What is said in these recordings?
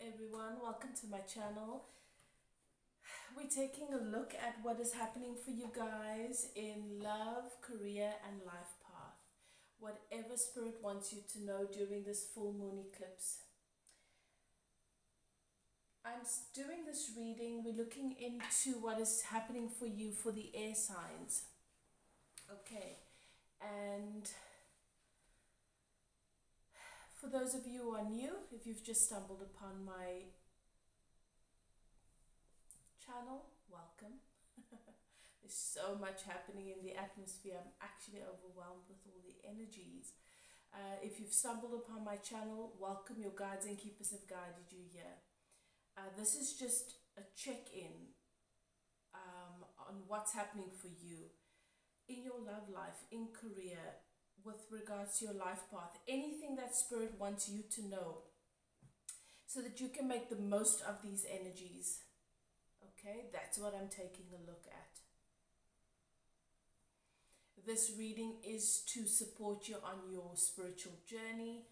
everyone, welcome to my channel. We're taking a look at what is happening for you guys in love, career and life path. Whatever spirit wants you to know during this full moon eclipse. I'm doing this reading, we're looking into what is happening for you for the air signs. Okay, and for those of you who are new, if you've just stumbled upon my channel, welcome. There's so much happening in the atmosphere. I'm actually overwhelmed with all the energies. If you've stumbled upon my channel, welcome. Your guides and keepers have guided you here. This is just a check-in on what's happening for you in your love life, in career, with regards to your life path, anything that spirit wants you to know so that you can make the most of these energies. Okay, that's what I'm taking a look at. This reading is to support you on your spiritual journey.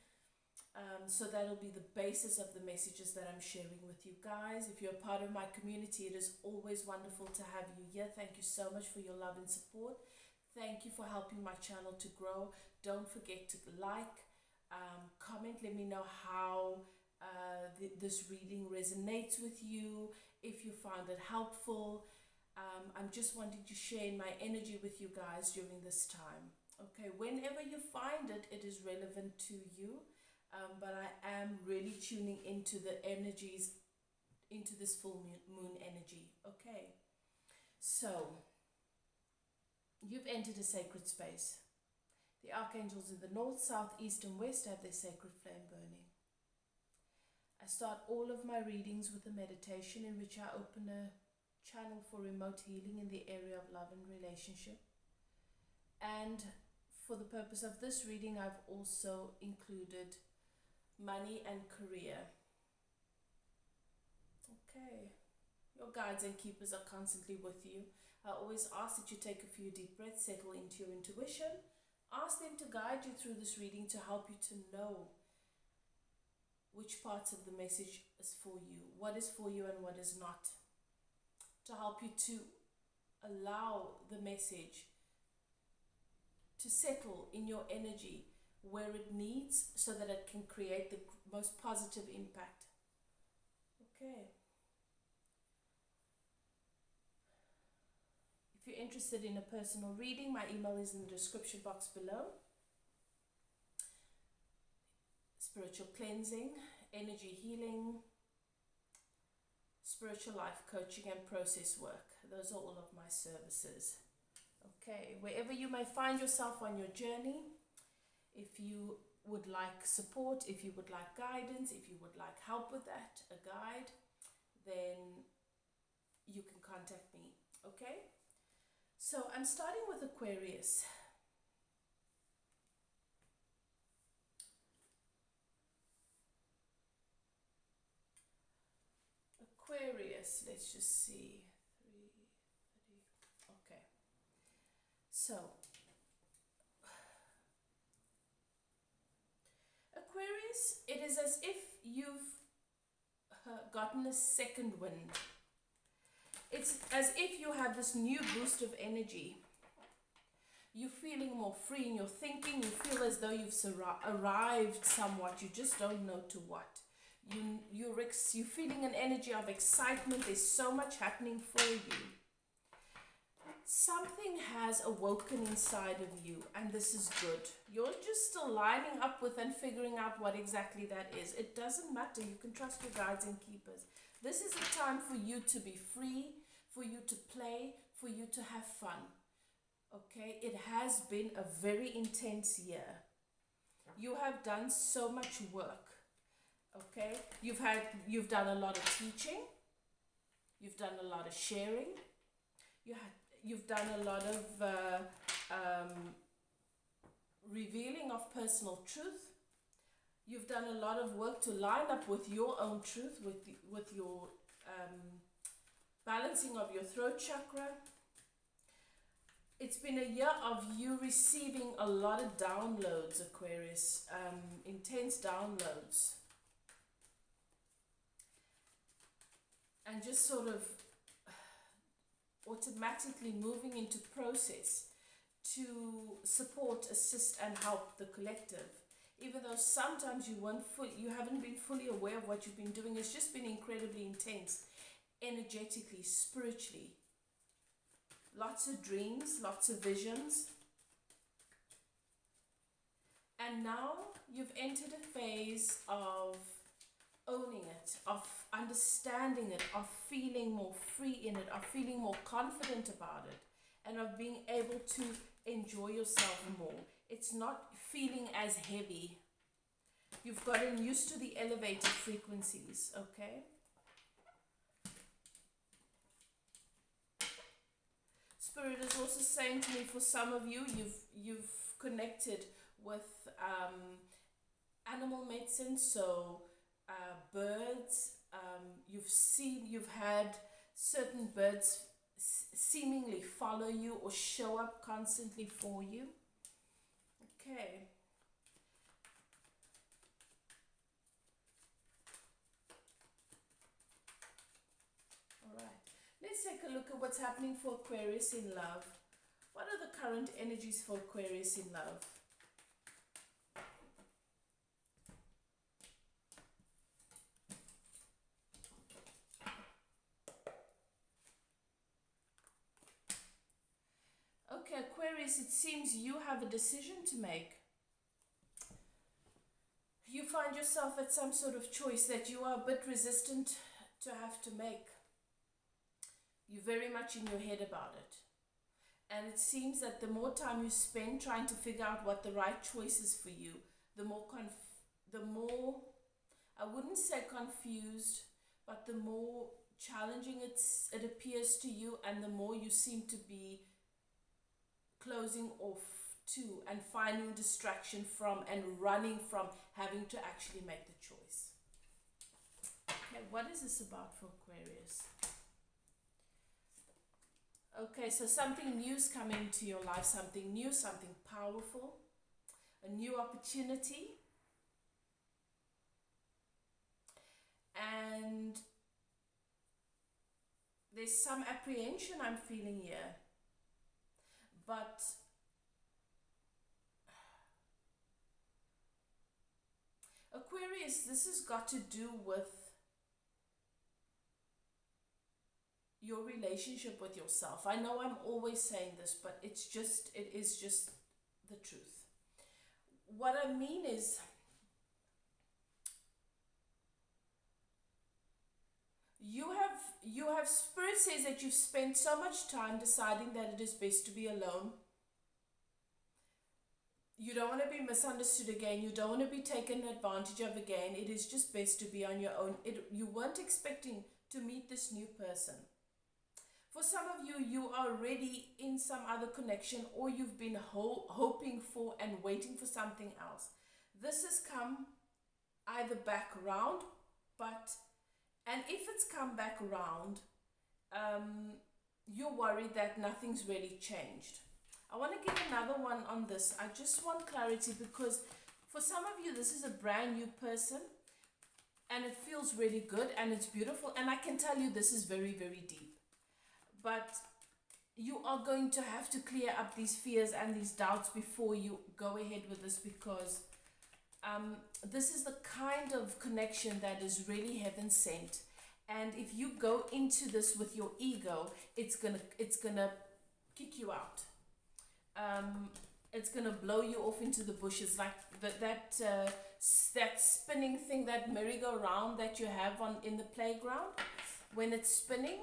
So that'll be the basis of the messages that I'm sharing with you guys. If you're a part of my community, it is always wonderful to have you here. Thank you so much for your love and support. Thank you for helping my channel to grow. Don't forget to like, comment, let me know how this reading resonates with you, if you found it helpful. I'm just wanting to share my energy with you guys during this time. Okay, whenever you find it, it is relevant to you. But I am really tuning into the energies, into this full moon energy. Okay, so you've entered a sacred space. The archangels in the north, south, east and west have their sacred flame burning. I start all of my readings with a meditation in which I open a channel for remote healing in the area of love and relationship. And for the purpose of this reading, I've also included money and career. Okay, your guides and keepers are constantly with you. I always ask that you take a few deep breaths, settle into your intuition. Ask them to guide you through this reading to help you to know which parts of the message is for you, what is for you and what is not. To help you to allow the message to settle in your energy where it needs so that it can create the most positive impact. Okay. If you're interested in a personal reading, my email is in the description box below. Spiritual cleansing, energy healing, spiritual life coaching and process work. Those are all of my services. Okay, wherever you may find yourself on your journey, if you would like support, if you would like guidance, if you would like help with that, a guide, then you can contact me. Okay? So I'm starting with Aquarius. Aquarius, let's just see. Okay. So Aquarius, it is as if you've gotten a second wind. It's as if you have this new boost of energy. You're feeling more free in your thinking. You feel as though you've arrived somewhat. You just don't know to what. You're feeling an energy of excitement. There's so much happening for you. Something has awoken inside of you, and this is good. You're just still lining up with and figuring out what exactly that is. It doesn't matter. You can trust your guides and keepers. This is a time for you to be free, for you to play, for you to have fun. Okay? It has been a very intense year. You have done so much work. Okay? You've done a lot of teaching. You've done a lot of sharing. You've done a lot of revealing of personal truth. You've done a lot of work to line up with your own truth, with your balancing of your throat chakra. It's been a year of you receiving a lot of downloads, Aquarius, intense downloads. just sort of automatically moving into process to support, assist, and help the collective. Even though sometimes you haven't been fully aware of what you've been doing. It's just been incredibly intense, energetically, spiritually. Lots of dreams, lots of visions. And now you've entered a phase of owning it, of understanding it, of feeling more free in it, of feeling more confident about it, and of being able to enjoy yourself more. It's not feeling as heavy. You've gotten used to the elevated frequencies, okay? Spirit is also saying to me, for some of you, you've connected with animal medicine, so birds. You've had certain birds seemingly follow you or show up constantly for you. Okay. All right. Let's take a look at what's happening for Aquarius in love. What are the current energies for Aquarius in love? Okay, Aquarius, it seems you have a decision to make. You find yourself at some sort of choice that you are a bit resistant to have to make. You're very much in your head about it. And it seems that the more time you spend trying to figure out what the right choice is for you, the more, I wouldn't say confused, but the more challenging it appears to you, and the more you seem to be closing off to and finding distraction from and running from having to actually make the choice. Okay, what is this about for Aquarius? Okay, so something new is coming to your life, something new, something powerful, a new opportunity. And there's some apprehension I'm feeling here. But Aquarius, this has got to do with your relationship with yourself. I know I'm always saying this, but it is just the truth. What I mean is, you have Spirit says that you've spent so much time deciding that it is best to be alone. You don't want to be misunderstood again. You don't want to be taken advantage of again. It is just best to be on your own. You weren't expecting to meet this new person. For some of you, you are already in some other connection, or you've been hoping for and waiting for something else. This has come either back around, and if it's come back around, you're worried that nothing's really changed. I want to give another one on this. I just want clarity, because for some of you, this is a brand new person, and it feels really good and it's beautiful. And I can tell you this is very, very deep. But you are going to have to clear up these fears and these doubts before you go ahead with this, because this is the kind of connection that is really heaven sent. And if you go into this with your ego, it's gonna kick you out. It's gonna blow you off into the bushes, like that spinning thing, that merry-go-round that you have in the playground. When it's spinning,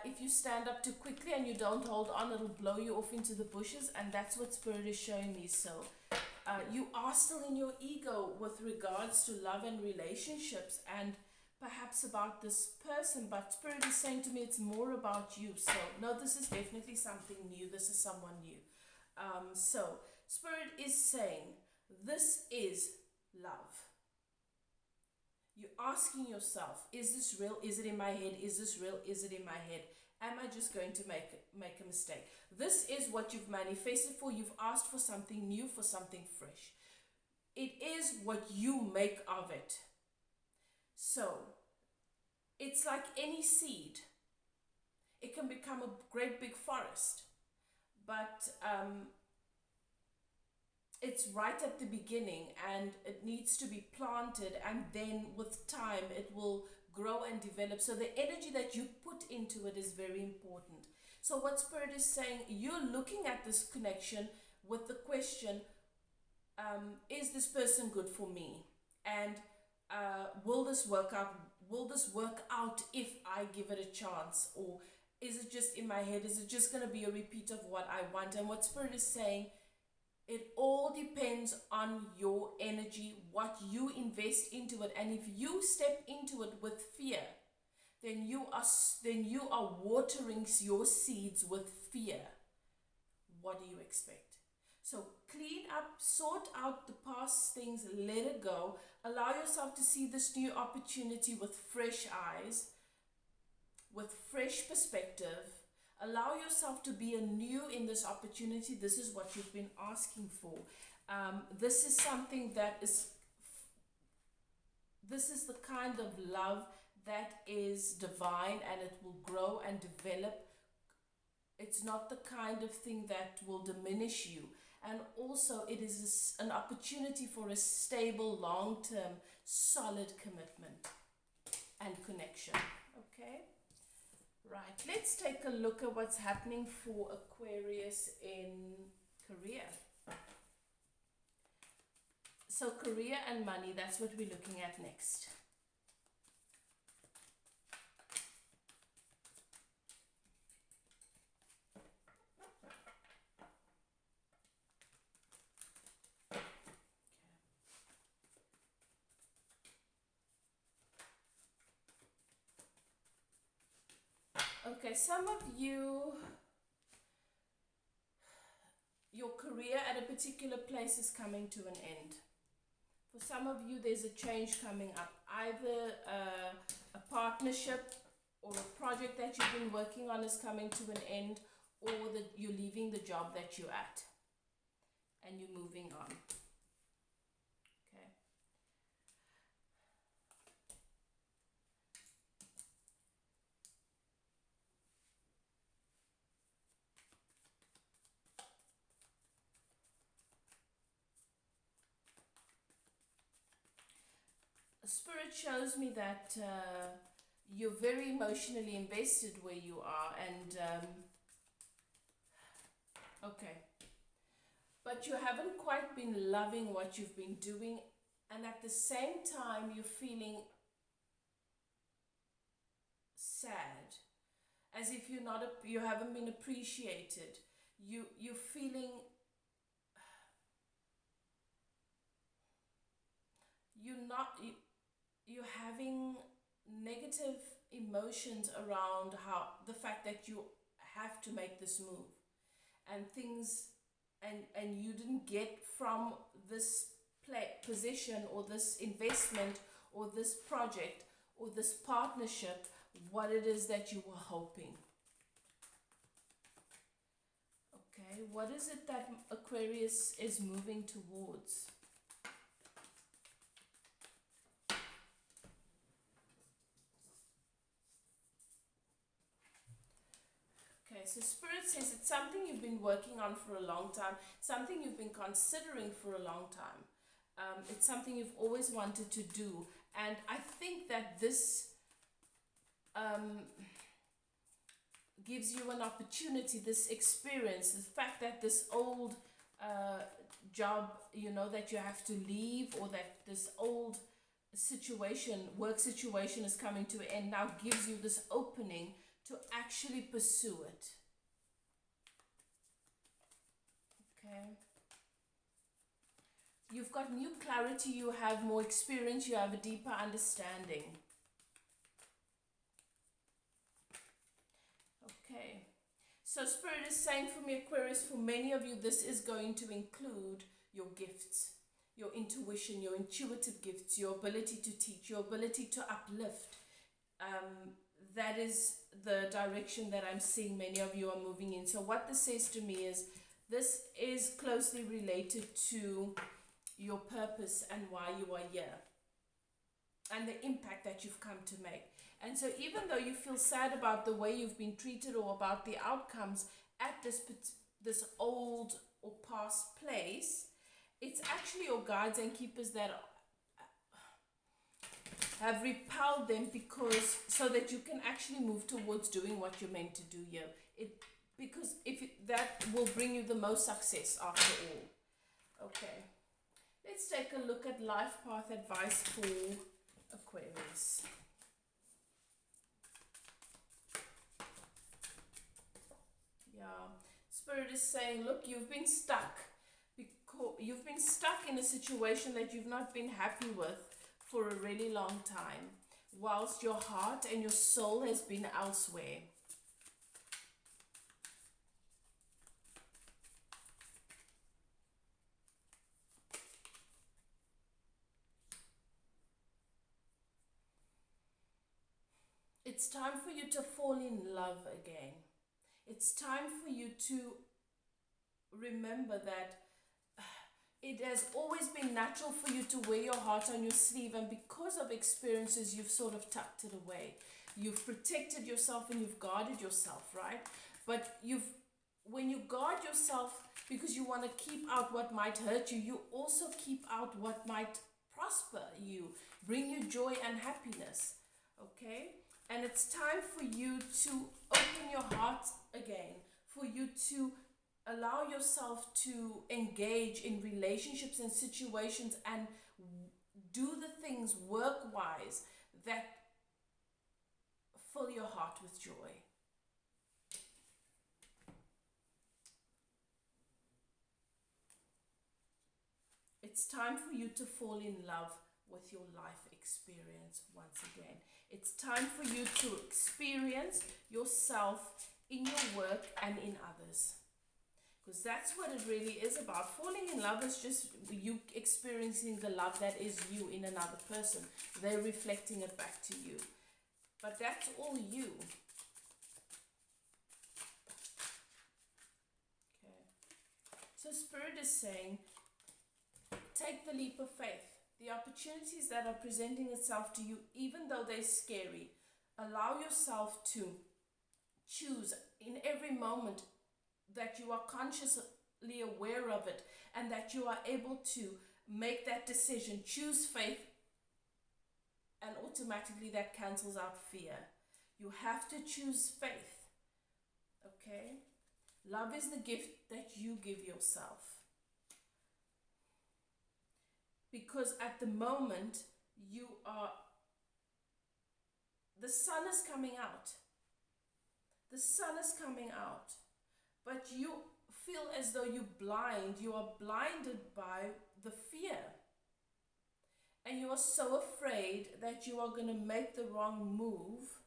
if you stand up too quickly and you don't hold on, it'll blow you off into the bushes. And that's what Spirit is showing me. So you are still in your ego with regards to love and relationships, and perhaps about this person, but Spirit is saying to me it's more about you. So no, this is definitely something new. This is someone new. So Spirit is saying this is love. You're asking yourself, is this real? Is it in my head? Is this real? Is it in my head? Am I just going to make a mistake? This is what you've manifested for. You've asked for something new, for something fresh. It is what you make of it. So it's like any seed. It can become a great big forest, but it's right at the beginning and it needs to be planted, and then with time it will grow and develop. So the energy that you put into it is very important. So what Spirit is saying, you're looking at this connection with the question, is this person good for me? And will this work out? Will this work out if I give it a chance? Or is it just in my head? Is it just going to be a repeat of what I want? And what Spirit is saying, it all depends on your energy, what you invest into it. And if you step into it with fear, then you are watering your seeds with fear. What do you expect? So clean up, sort out the past things, let it go. Allow yourself to see this new opportunity with fresh eyes, with fresh perspective. Allow yourself to be anew in this opportunity. This is what you've been asking for. This is something that this is the kind of love that is divine, and it will grow and develop. It's not the kind of thing that will diminish you. And also it is an opportunity for a stable, long-term, solid commitment and connection. Okay? Right, let's take a look at what's happening for Aquarius in career. So career and money, that's what we're looking at next. Okay, some of you, your career at a particular place is coming to an end. For some of you, there's a change coming up. Either a partnership or a project that you've been working on is coming to an end, or that you're leaving the job that you're at and you're moving on. Okay. Spirit shows me that you're very emotionally invested where you are, and okay, but you haven't quite been loving what you've been doing, and at the same time you're feeling sad, as if you haven't been appreciated. You're feeling you're having negative emotions around how the fact that you have to make this move, and things, and you didn't get from this position or this investment or this project or this partnership what it is that you were hoping. Okay, what is it that Aquarius is moving towards? Okay, so Spirit says it's something you've been working on for a long time, something you've been considering for a long time. It's something you've always wanted to do, and I think that this gives you an opportunity, this experience, the fact that this old job, that you have to leave, or that this old work situation is coming to an end, now gives you this opening to actually pursue it. Okay. You've got new clarity, you have more experience, you have a deeper understanding. Okay. So Spirit is saying for me, Aquarius, for many of you, this is going to include your gifts, your intuition, your intuitive gifts, your ability to teach, your ability to uplift. That is the direction that I'm seeing many of you are moving in. So what this says to me is, this is closely related to your purpose and why you are here. and the impact that you've come to make. And so even though you feel sad about the way you've been treated or about the outcomes at this old or past place, it's actually your guides and keepers that have repelled them, because so that you can actually move towards doing what you're meant to do here. Because that will bring you the most success after all. Okay, let's take a look at life path advice for Aquarius. Yeah, Spirit is saying, look, you've been stuck. You've been stuck in a situation that you've not been happy with for a really long time, whilst your heart and your soul has been elsewhere. It's time for you to fall in love again. It's time for you to remember that it has always been natural for you to wear your heart on your sleeve, and because of experiences, you've sort of tucked it away. You've protected yourself and you've guarded yourself, right? But when you guard yourself because you want to keep out what might hurt you, you also keep out what might prosper you, bring you joy and happiness, okay? And it's time for you to open your heart again, for you to allow yourself to engage in relationships and situations and do the things work-wise that fill your heart with joy. It's time for you to fall in love with your life experience once again. It's time for you to experience yourself in your work and in others. Because that's what it really is about. Falling in love is just you experiencing the love that is you in another person. They're reflecting it back to you. But that's all you. Okay. So Spirit is saying, take the leap of faith. The opportunities that are presenting itself to you, even though they're scary, allow yourself to choose in every moment that you are consciously aware of it, and that you are able to make that decision. Choose faith, and automatically that cancels out fear. You have to choose faith, okay? Love is the gift that you give yourself. Because at the moment, the sun is coming out. The sun is coming out. But you feel as though you are blinded by the fear. And you are so afraid that you are going to make the wrong move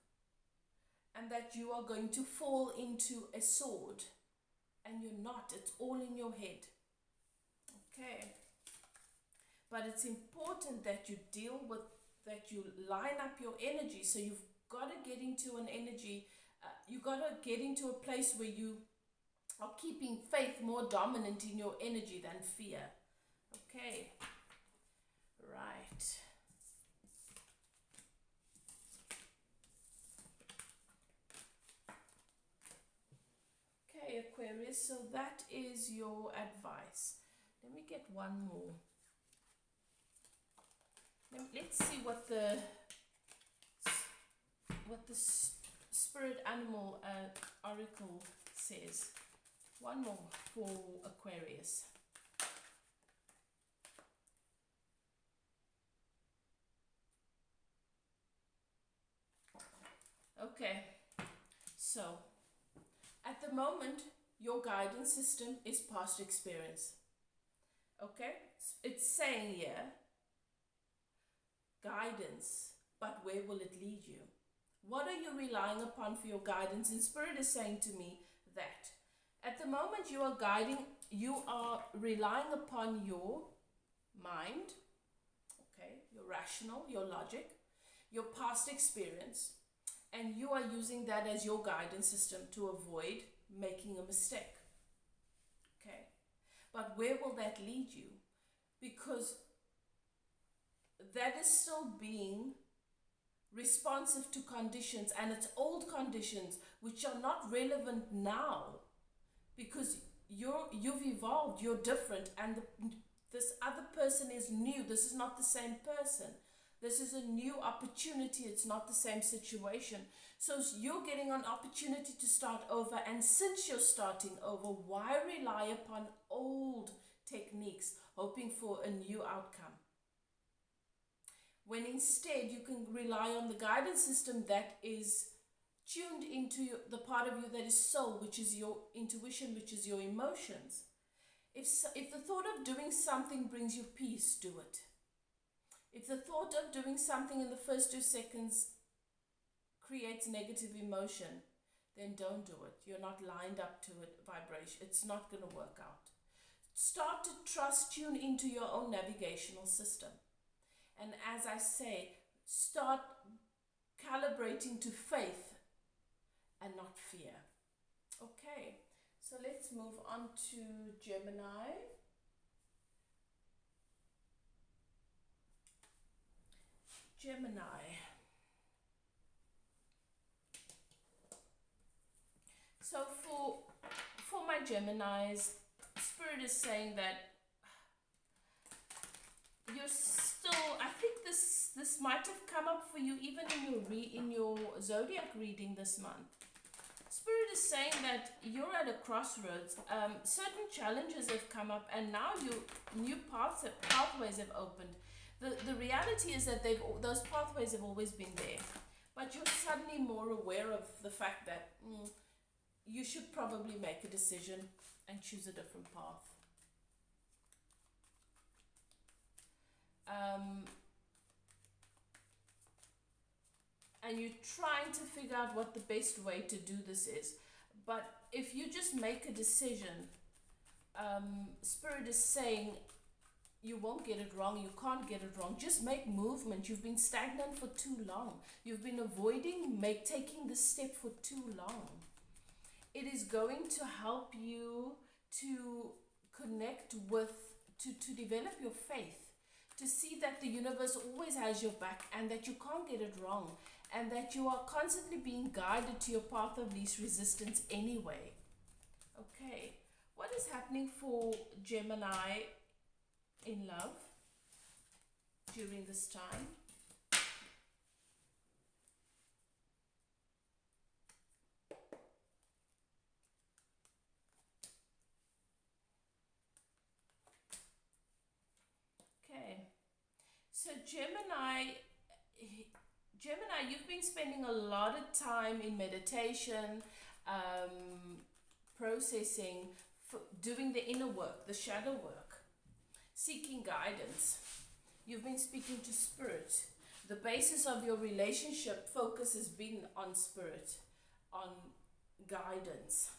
and that you are going to fall into a sword. And you're not. It's all in your head. Okay. But it's important that you that you line up your energy. So you've got to get into an energy, you've got to get into a place where you are keeping faith more dominant in your energy than fear. Okay. Right. Okay, Aquarius, so that is your advice. Let me get one more. Let's see what the spirit animal oracle says. One more for Aquarius. Okay, so at the moment your guidance system is past experience. Okay, it's saying here guidance, but where will it lead you? What are you relying upon for your guidance? And Spirit is saying to me that at the moment you are relying upon your mind, okay, your rational, your logic, your past experience, and you are using that as your guidance system to avoid making a mistake. Okay, but where will that lead you? Because that is still being responsive to conditions, and it's old conditions which are not relevant now because you've evolved, you're different, and this other person is new. This is not the same person. This is a new opportunity. It's not the same situation. So you're getting an opportunity to start over, and since you're starting over, why rely upon old techniques hoping for a new outcome, when instead you can rely on the guidance system that is tuned into the part of you that is soul, which is your intuition, which is your emotions. If the thought of doing something brings you peace, do it. If the thought of doing something in the first 2 seconds creates negative emotion, then don't do it. You're not lined up to it, vibration. It's not going to work out. Start to trust, tune into your own navigational system. And as I say, start calibrating to faith and not fear. Okay, so let's move on to Gemini. Gemini. So for my Geminis, Spirit is saying that you're still, I think this might have come up for you even in your zodiac reading this month. Spirit is saying that you're at a crossroads. Certain challenges have come up, and now new pathways have opened. The reality is that those pathways have always been there, but you're suddenly more aware of the fact that you should probably make a decision and choose a different path. And you're trying to figure out what the best way to do this is. But if you just make a decision, Spirit is saying you won't get it wrong, you can't get it wrong. Just make movement. You've been stagnant for too long. You've been avoiding taking this step for too long. It is going to help you to connect with, to develop your faith, to see that the universe always has your back and that you can't get it wrong, and that you are constantly being guided to your path of least resistance anyway. Okay, what is happening for Gemini in love during this time? Okay, so Gemini, you've been spending a lot of time in meditation, processing, doing the inner work, the shadow work, seeking guidance. You've been speaking to Spirit. The basis of your relationship focus has been on Spirit, on guidance.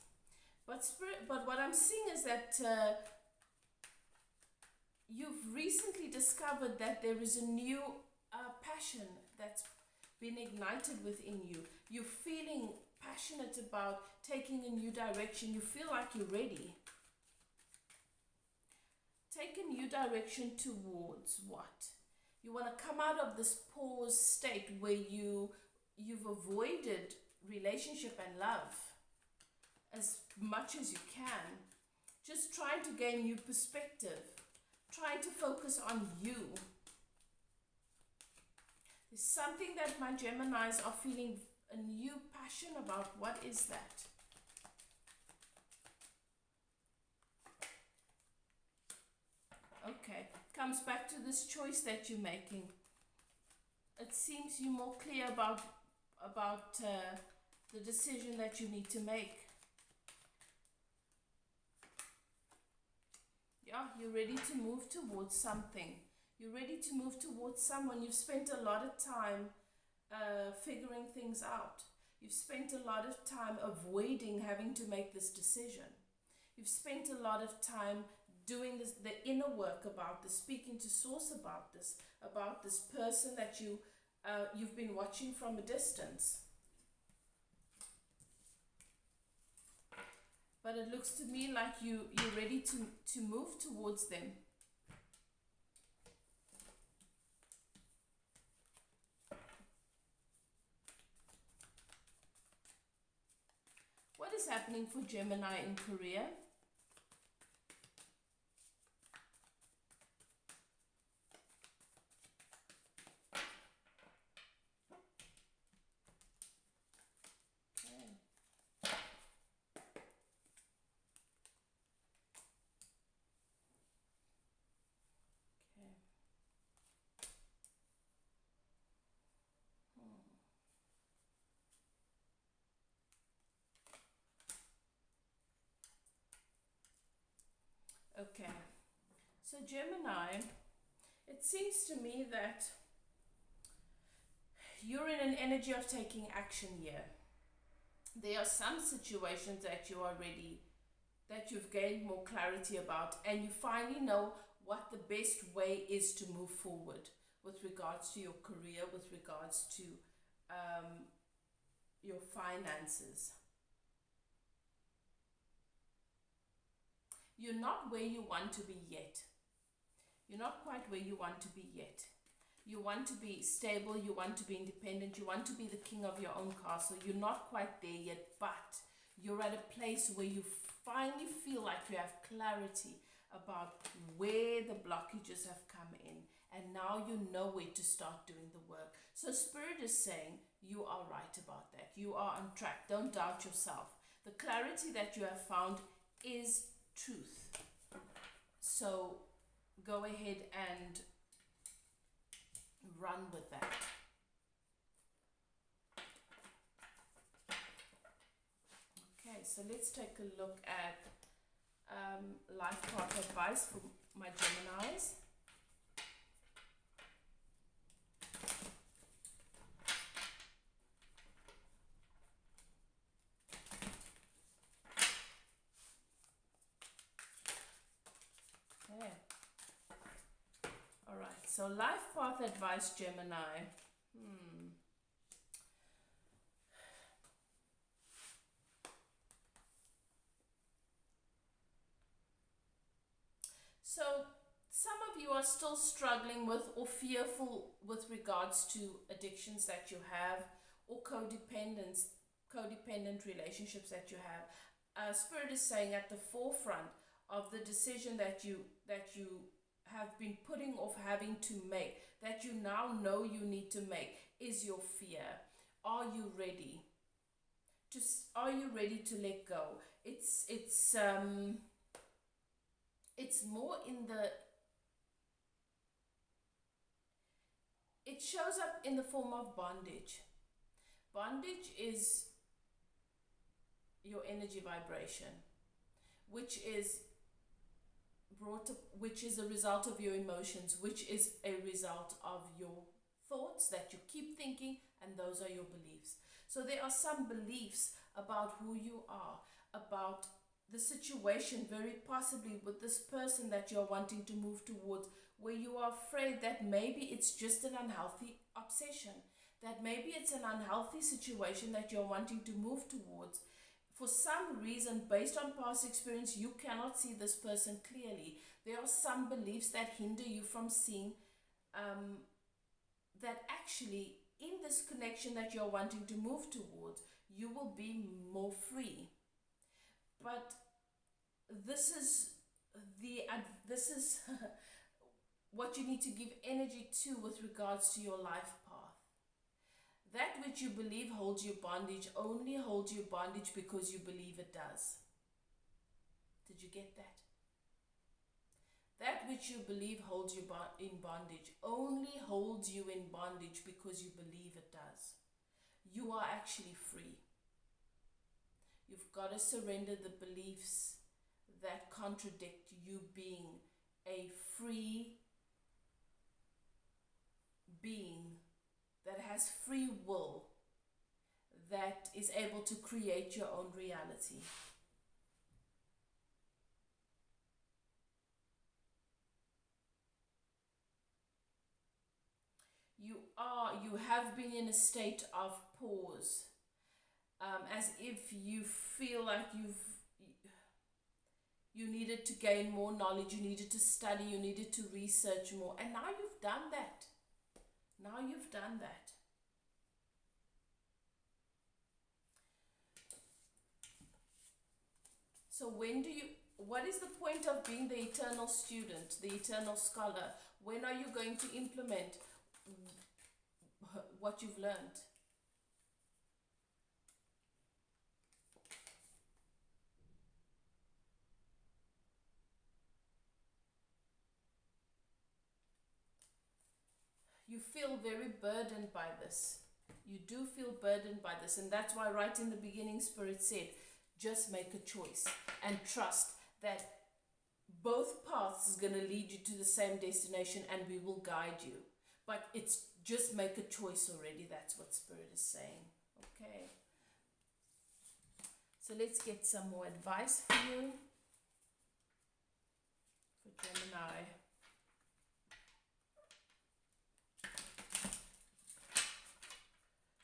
But what I'm seeing is that you've recently discovered that there is a new passion that's been ignited within you. You're feeling passionate about taking a new direction. You feel like you're ready. Take a new direction towards what? You want to come out of this pause state where you've avoided relationship and love as much as you can. Just trying to gain new perspective. Trying to focus on you. There's something that my Geminis are feeling a new passion about. What is that? Okay, comes back to this choice that you're making. It seems you're more clear about the decision that you need to make. Yeah, you're ready to move towards something. You're ready to move towards someone. You've spent a lot of time figuring things out. You've spent a lot of time avoiding having to make this decision. You've spent a lot of time doing the inner work about this, speaking to Source about this person that you've been watching from a distance. But it looks to me like you're ready to move towards them. is happening for Gemini in career? Okay, so Gemini, it seems to me that you're in an energy of taking action here. There are some situations that you are ready, that you've gained more clarity about, and you finally know what the best way is to move forward with regards to your career, with regards to your finances. You're not where you want to be yet. You're not quite where you want to be yet. You want to be stable, you want to be independent, you want to be the king of your own castle. You're not quite there yet, but you're at a place where you finally feel like you have clarity about where the blockages have come in, and now you know where to start doing the work. So Spirit is saying you are right about that. You are on track. Don't doubt yourself. The clarity that you have found is truth. So go ahead and run with that. Okay, so let's take a look at life path advice for my Geminis. Okay. All right. So life path advice, Gemini. So some of you are still struggling with or fearful with regards to addictions that you have, or codependent relationships that you have. Spirit is saying at the forefront of the decision that you have been putting off having to make, that you now know you need to make, is your fear. Are you ready to let go? It's more in the, it shows up in the form of bondage. Bondage is your energy vibration, which is a result of your emotions, which is a result of your thoughts that you keep thinking, and those are your beliefs. So there are some beliefs about who you are, about the situation, very possibly with this person that you're wanting to move towards, where you are afraid that maybe it's just an unhealthy obsession, that maybe it's an unhealthy situation that you're wanting to move towards. For some reason, based on past experience, you cannot see this person clearly. There are some beliefs that hinder you from seeing that actually in this connection that you're wanting to move towards, you will be more free. But this is what you need to give energy to with regards to your life path. That which you believe holds you bondage only holds you bondage because you believe it does. Did you get that? That which you believe holds you in bondage only holds you in bondage because you believe it does. You are actually free. You've got to surrender the beliefs that contradict you being a free being that has free will, that is able to create your own reality. You have been in a state of pause, as if you feel like you needed to gain more knowledge, you needed to study, you needed to research more, and now you've done that. Now you've done that. So what is the point of being the eternal student, the eternal scholar? When are you going to implement what you've learned? You feel very burdened by this. You do feel burdened by this, and that's why right in the beginning Spirit said, just make a choice and trust that both paths is going to lead you to the same destination, and we will guide you. But it's just make a choice already. That's what Spirit is saying. Okay. So let's get some more advice for you. For Gemini.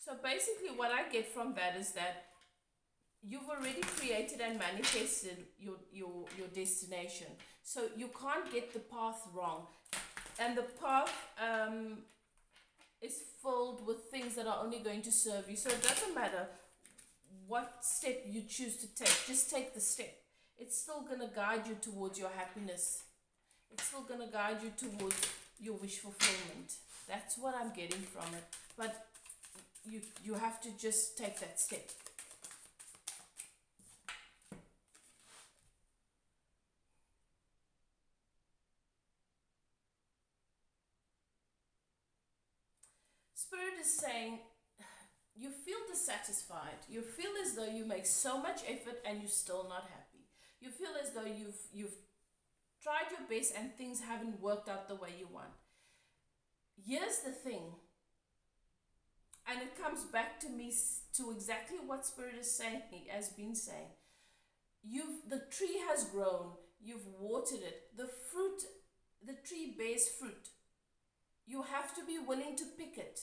So basically what I get from that is that you've already created and manifested your destination. So you can't get the path wrong. And the path is filled with things that are only going to serve you. So it doesn't matter what step you choose to take. Just take the step. It's still going to guide you towards your happiness. It's still going to guide you towards your wish fulfillment. That's what I'm getting from it. But you have to just take that step. Spirit is saying you feel dissatisfied. You feel as though you make so much effort and you're still not happy. You feel as though you've tried your best and things haven't worked out the way you want. Here's the thing, and it comes back to me to exactly what Spirit is saying, has been saying. The tree has grown, you've watered it, the tree bears fruit. You have to be willing to pick it.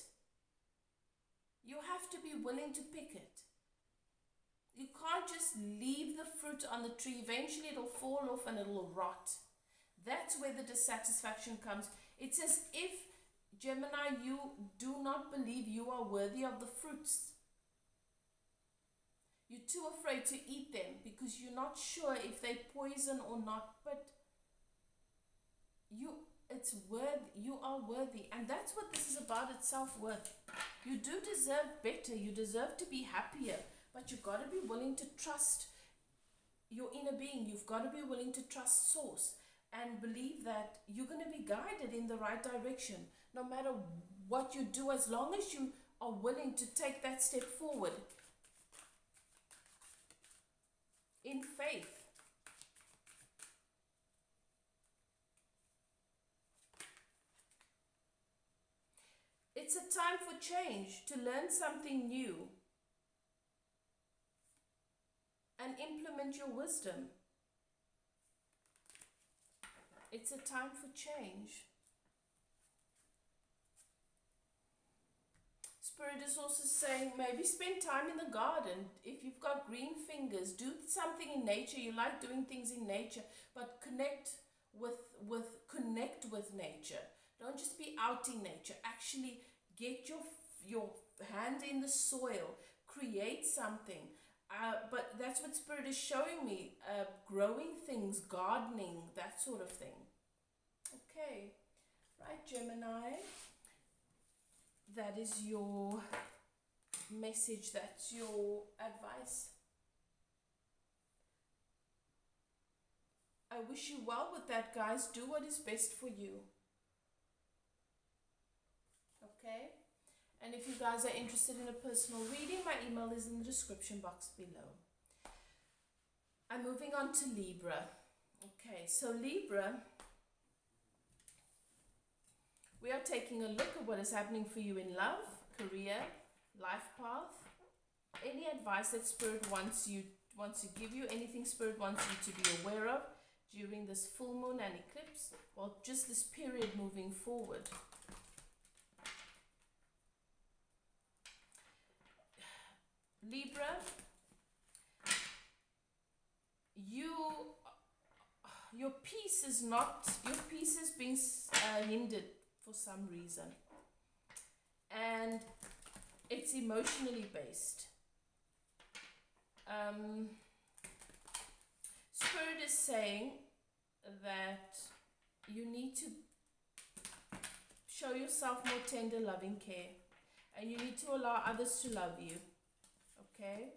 You have to be willing to pick it. You can't just leave the fruit on the tree. Eventually it'll fall off and it'll rot. That's where the dissatisfaction comes. It's as if, Gemini, you do not believe you are worthy of the fruits. You're too afraid to eat them because you're not sure if they're poison or not. But you are worthy, and that's what this is about. It's self-worth. You do deserve better. You deserve to be happier, but you've got to be willing to trust your inner being. You've got to be willing to trust Source and believe that you're going to be guided in the right direction no matter what you do, as long as you are willing to take that step forward in faith. It's a time for change, to learn something new and implement your wisdom. It's a time for change. Spirit is also saying maybe spend time in the garden. If you've got green fingers, do something in nature. You like doing things in nature, but connect with nature. Don't just be out in nature. Actually get your hand in the soil. Create something. But that's what Spirit is showing me. Growing things, gardening, that sort of thing. Okay. Right, Gemini. That is your message. That's your advice. I wish you well with that, guys. Do what is best for you. Okay? And if you guys are interested in a personal reading, my email is in the description box below. I'm moving on to Libra. Okay, so Libra, we are taking a look at what is happening for you in love, career, life path. Any advice that Spirit wants to give you, anything Spirit wants you to be aware of during this full moon and eclipse, well, just this period moving forward. Libra, your peace is being hindered for some reason, and it's emotionally based. Spirit is saying that you need to show yourself more tender, loving care. And you need to allow others to love you. Okay?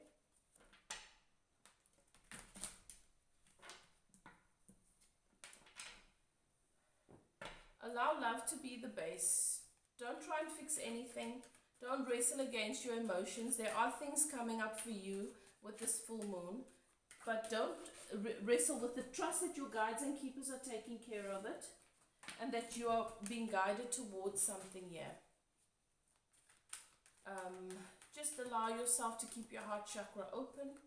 Allow love to be the base. Don't try and fix anything. Don't wrestle against your emotions. There are things coming up for you with this full moon. But don't wrestle with it. Trust that your guides and keepers are taking care of it. And that you are being guided towards something here. Just allow yourself to keep your heart chakra open.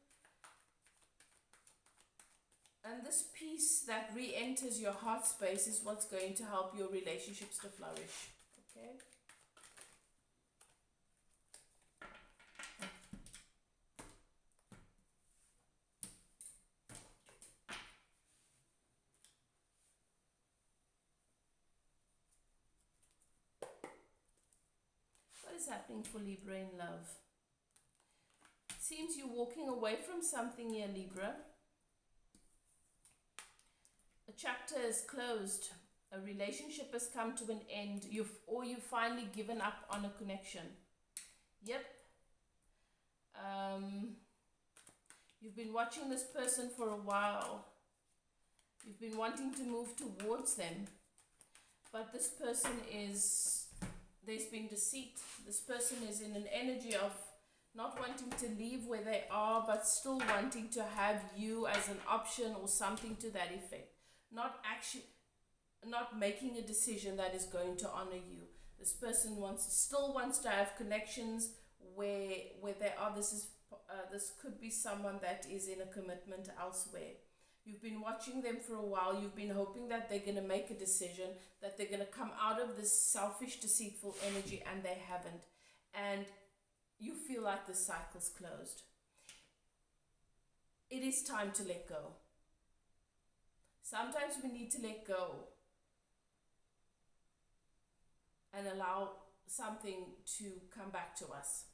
And this peace that re-enters your heart space is what's going to help your relationships to flourish. Okay? What is happening for Libra in love? It seems you're walking away from something here, Libra. A chapter is closed. A relationship has come to an end. You've finally given up on a connection. Yep. You've been watching this person for a while. You've been wanting to move towards them. But this person there's been deceit. This person is in an energy of not wanting to leave where they are, but still wanting to have you as an option or something to that effect. Not making a decision that is going to honor you. This person still wants to have connections where they are. This could be someone that is in a commitment elsewhere. You've been watching them for a while. You've been hoping that they're going to make a decision, that they're going to come out of this selfish, deceitful energy, and they haven't. And you feel like the cycle's closed. It is time to let go. Sometimes we need to let go and allow something to come back to us.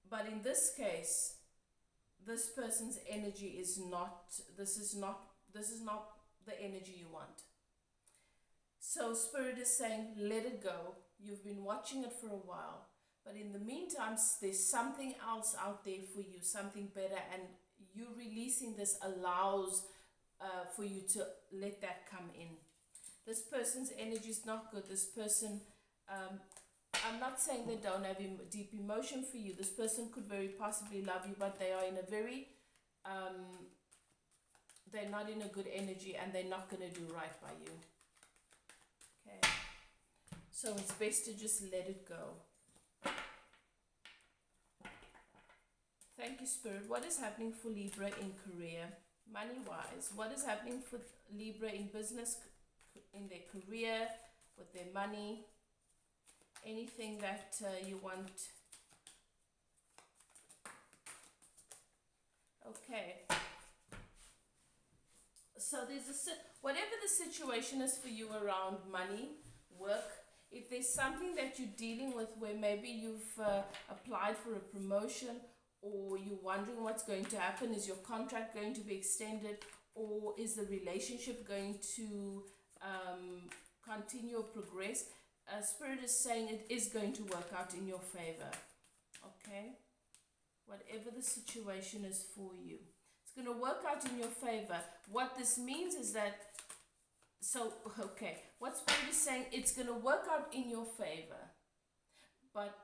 But in this case, this person's energy is not the energy you want. So Spirit is saying, let it go. You've been watching it for a while. But in the meantime, there's something else out there for you, something better. And you releasing this allows for you to let that come in. This person's energy is not good. This person, I'm not saying they don't have deep emotion for you. This person could very possibly love you, but they are in a very, they're not in a good energy and they're not going to do right by you. Okay. So it's best to just let it go. Thank you, Spirit. What is happening for Libra in career? Money-wise, what is happening for Libra in business, in their career, with their money? Anything that you want. Okay. So there's whatever the situation is for you around money, work, if there's something that you're dealing with where maybe you've applied for a promotion, or you're wondering what's going to happen, is your contract going to be extended, or is the relationship going to continue or progress? Spirit is saying it is going to work out in your favor. Okay? Whatever the situation is for you, it's going to work out in your favor. What this means is that, what Spirit is saying, it's going to work out in your favor, but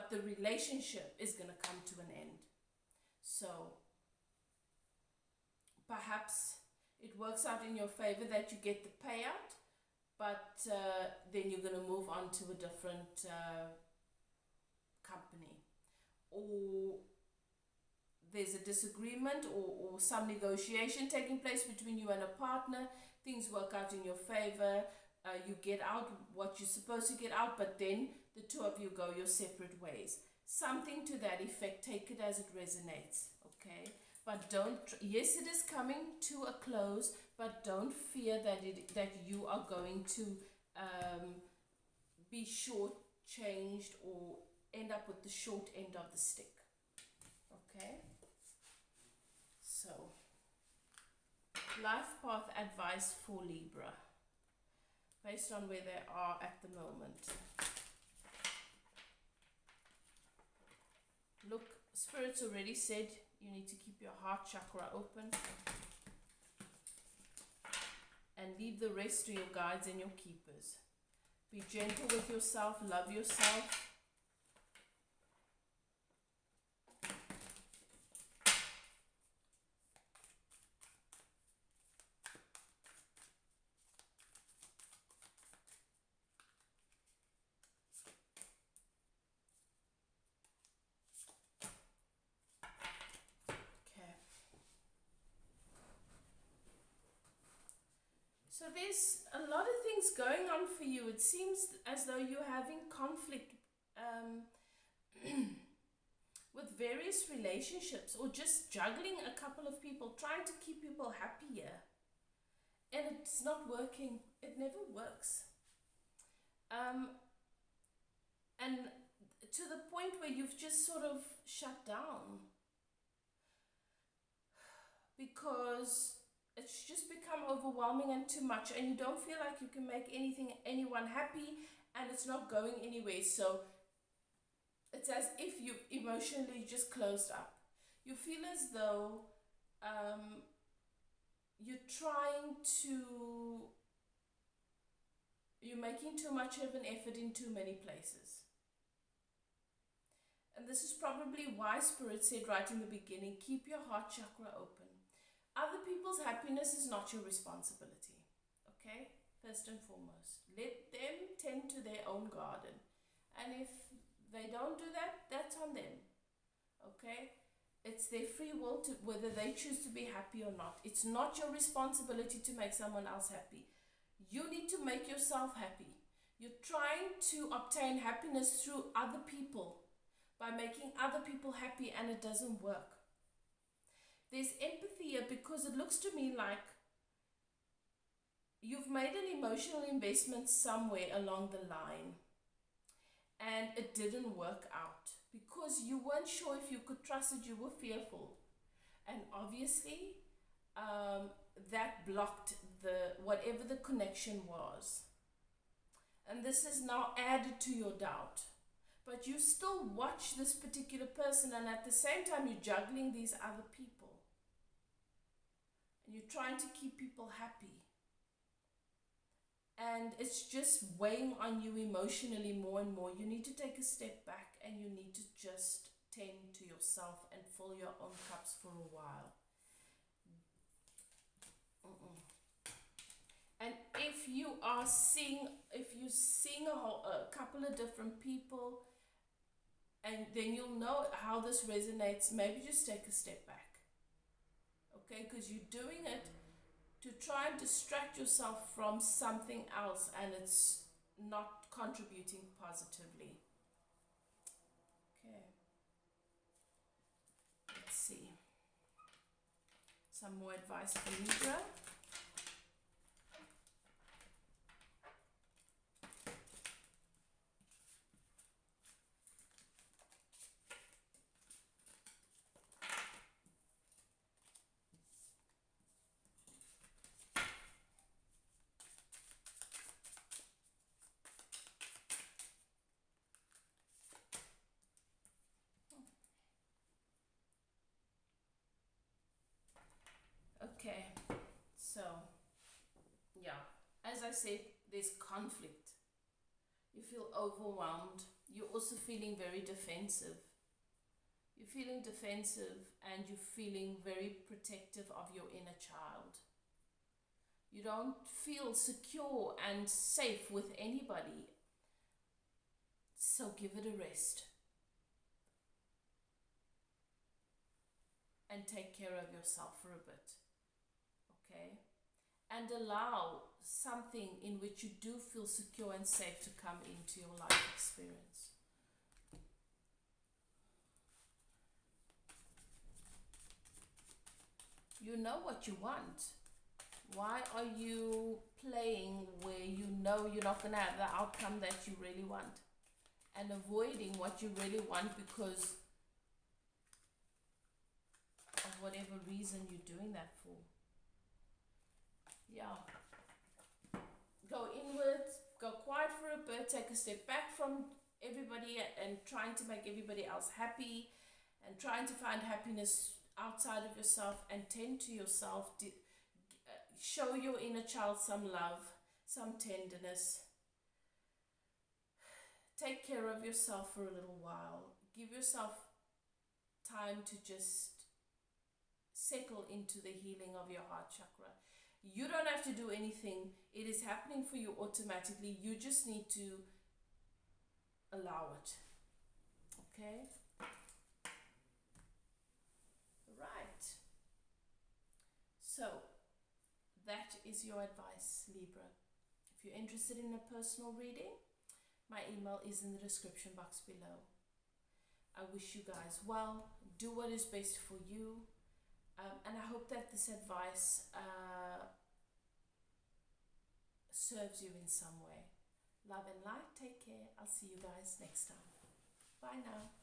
the relationship is going to come to an end. So perhaps it works out in your favor that you get the payout, but then you're going to move on to a different company, or there's a disagreement or some negotiation taking place between you and a partner. Things work out in your favor. You get out what you're supposed to get out, but then the two of you go your separate ways. Something to that effect. Take it as it resonates. Okay? But don't, yes, it is coming to a close, but don't fear that you are going to be short-changed or end up with the short end of the stick. Okay? So, life path advice for Libra, based on where they are at the moment. Look, Spirit's already said you need to keep your heart chakra open and leave the rest to your guides and your keepers. Be gentle with yourself, love yourself. So there's a lot of things going on for you. It seems as though you're having conflict with various relationships, or just juggling a couple of people, trying to keep people happy here. And it's not working. It never works. And to the point where you've just sort of shut down, because it's just become overwhelming and too much, and you don't feel like you can make anyone happy, and it's not going anywhere. So it's as if you've emotionally just closed up. You feel as though you're making too much of an effort in too many places. And this is probably why Spirit said right in the beginning, keep your heart chakra open. Other people's happiness is not your responsibility, okay? First and foremost, let them tend to their own garden. And if they don't do that, that's on them, okay? It's their free will to whether they choose to be happy or not. It's not your responsibility to make someone else happy. You need to make yourself happy. You're trying to obtain happiness through other people by making other people happy, and it doesn't work. There's empathy here because it looks to me like you've made an emotional investment somewhere along the line and it didn't work out because you weren't sure if you could trust it, you were fearful. And obviously that blocked whatever the connection was. And this is now added to your doubt. But you still watch this particular person, and at the same time you're juggling these other people. And you're trying to keep people happy. And it's just weighing on you emotionally more and more. You need to take a step back and you need to just tend to yourself and fill your own cups for a while. And if you're seeing a couple of different people, and then you'll know how this resonates, maybe just take a step back. Okay, because you're doing it to try and distract yourself from something else, and it's not contributing positively. Okay, let's see. Some more advice for Libra. Okay, so yeah, as I said, there's conflict. You feel overwhelmed. You're also feeling very defensive. You're feeling defensive and you're feeling very protective of your inner child. You don't feel secure and safe with anybody. So give it a rest. And take care of yourself for a bit. Okay? And allow something in which you do feel secure and safe to come into your life experience. You know what you want. Why are you playing where you know you're not going to have the outcome that you really want? And avoiding what you really want because of whatever reason you're doing that for. Yeah. Go inwards, go quiet for a bit, take a step back from everybody and trying to make everybody else happy and trying to find happiness outside of yourself, and tend to yourself. Show your inner child some love, some tenderness. Take care of yourself for a little while. Give yourself time to just settle into the healing of your heart chakra. You don't have to do anything. It is happening for you automatically. You just need to allow it. Okay? Right. So, that is your advice, Libra. If you're interested in a personal reading, my email is in the description box below. I wish you guys well. Do what is best for you. And I hope that this advice serves you in some way. Love and light. Take care. I'll see you guys next time. Bye now.